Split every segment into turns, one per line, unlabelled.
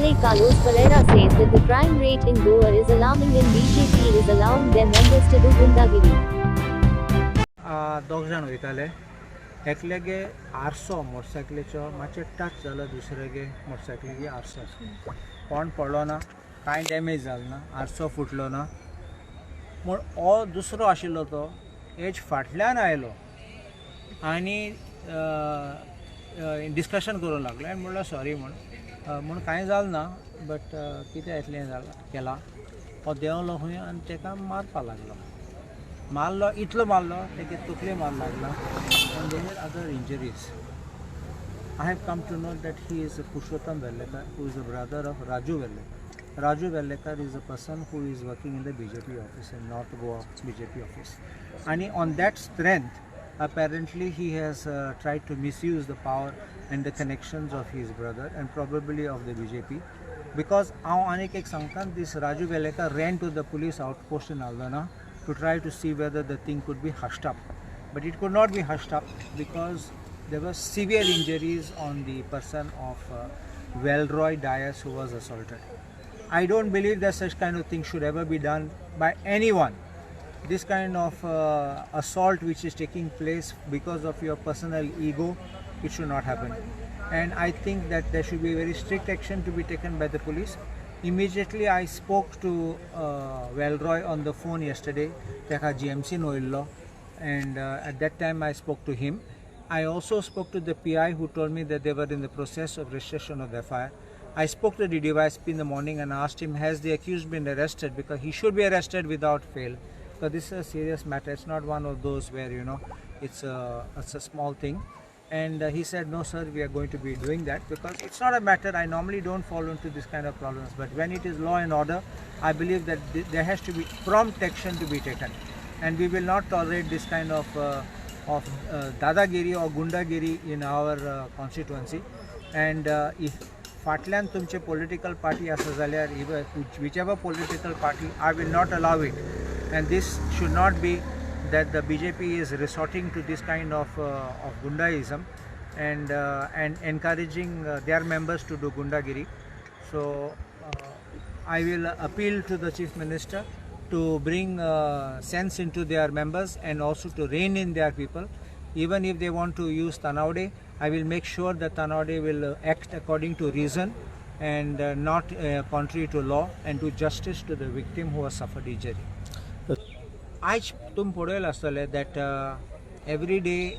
MLA Carlos Pereira says that the crime rate in Goa is alarming and BJP is allowing their members to do gundagiri.
दोग जाण वयताले एकल्यागे आरसो मोटरसायकलीचो मातशें touch जालो दुसऱ्यागे मोटरसायकलीगे आरसो कोण पडलो ना कांय डॅमेज जालो ना आरसो फुटलो ना म्हूण हो दुसरो आशिल्लो तो एज फाटल्यान आयलो आनी डिस्कशन करूंक लागलो आनी म्हणलो सॉरी म्हूण कांय जालें ना बट कितें इतलें केलां हो देंवलो खंय आनी ताका मारपा लागलो मारलो इतलो मारलो ताका तकले मार लागला and there are other injuries. I have come to know that he is Purushottam Vellekar, who is the brother of Raju Vellekar. Raju Vellekar is a person who is working in the BJP office, in North Goa BJP office. And on that strength, apparently he has tried to misuse the power and the connections of his brother and probably of the BJP. Because this Raju Vellekar ran to the police outpost in Aldana to try to see whether the thing could be hushed up. But it could not be hushed up because there were severe injuries on the person of Velroy Dias who was assaulted. I don't believe that such kind of thing should ever be done by anyone. This kind of assault which is taking place because of your personal ego, it should not happen. And I think that there should be very strict action to be taken by the police. Immediately I spoke to Velroy on the phone yesterday, Teka GMC Noillo. And at that time I spoke to him. I also spoke to the PI who told me that they were in the process of registration of the FIR. I spoke to the DYSP in the morning and asked him, has the accused been arrested? Because he should be arrested without fail. Because this is a serious matter. It's not one of those where, it's a small thing. And he said, no sir, we are going to be doing that because it's not a matter, I normally don't fall into this kind of problems. But when it is law and order, I believe that there has to be prompt action to be taken. And we will not tolerate this kind of dadagiri or gundagiri in our constituency. And if फाटल्यान तुमचे political party आसा जाल्यार whichever political party, I will not allow it. And this should not be that the BJP is resorting to this kind of gundaism and encouraging their members to do gundagiri. So I will appeal to the Chief Minister to bring sense into their members and also to rein in their people. Even if they want to use Tanaude, I will make sure that Tanaude will act according to reason and not contrary to law and do justice to the victim who has suffered injury. आज तुम पळयला आसतले that every day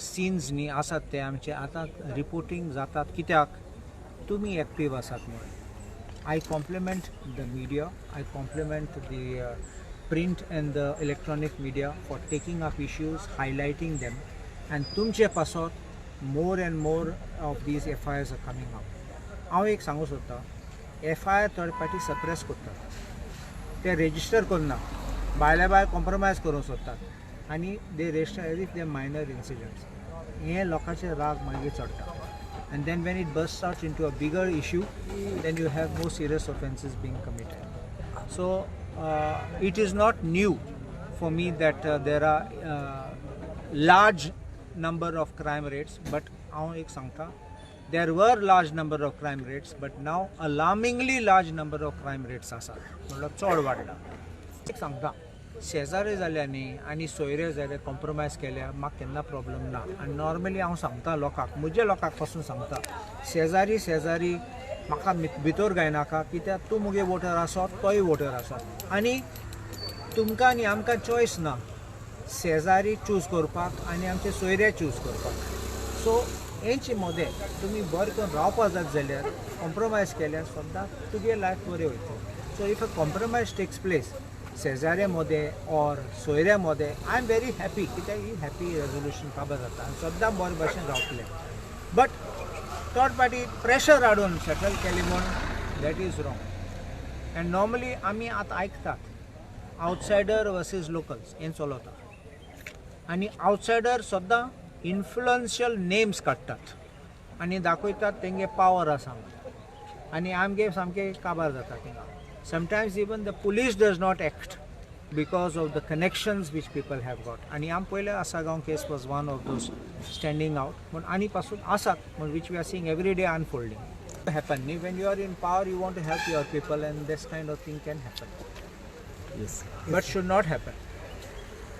scenes नी आसात ते आमचे आतां reporting जातात कित्याक तुमी एक्टिव्ह आसात म्हणून. I compliment the media, I compliment the print and the electronic media for taking up issues, highlighting them, and tumche pasot more and more of these FIRs are coming up. हांव एक सांगू सोदता, FIR third party suppress करतात, ते resistor करना, भायल्या compromise करूंक सोदतात आनी they register as if they minor incidents. हे लोकांचे राग मागीर चडटा. And then when it bursts out into a bigger issue, then you have more serious offences being committed. So it is not new for me that there are large number of crime rates, but there were large number of crime rates, but now alarmingly large number of crime rates are. चड वाडला. एक सांगता शेजारी जाल्यांनी आनी सोयरे जाले compromise केल्या म्हाका केन्ना प्रॉब्लम ना. आनी नॉर्मली हांव सांगता लोकांक म्हज्या लोकांक पासून सांगता शेजारी म्हाका भितर गायनाका कित्याक तूं मुगे वोटर आसो तोय वोटर आसो आनी तुमकां आनी आमकां चॉयस ना शेजारी चूज करपाक आनी आमचे सोयरे चूज करपाक. सो हेंचे मदें तुमी बरें करून रावपा जात जाल्यार कॉम्प्रोमायज केल्यार सुद्दां तुगे लायफ बरें वयतलें. So if a compromise takes place शेजाऱ्या मदें और सोयऱ्या मदें आय एम वेरी हॅपी कित्याक ही हॅपी रेजोल्युशन काबार जाता आनी सद्दां बरे भशेन रावतलें. बट थर्ड पार्टी प्रेशर हाडून सेटल केली म्हूण that is wrong. And normally आमी आतां आयकतात आवटसायडर वर्सीस लोकल्स हें चलता आनी आवटसायडर सद्दां इन्फ्लुएन्शियल नेम्स काडटात आनी दाखयतात तेंगे पावर आसा आनी आमगे सामकें काबार जाता थिंगा. Sometimes even the police does not act because of the connections which people have got. And Asagaon case was one of those standing out. But ani pasun asat, which we are seeing every day unfolding. Happen. When you are in power, you want to help your people, and this kind of thing can happen.
Yes.
But should not happen.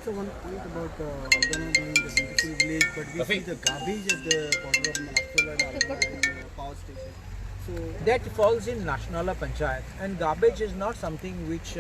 So one point about Aldana being the beautiful village, but we see the garbage at the border of Maharashtra and Aldana power station. So
That falls in National Panchayat, and garbage is not something which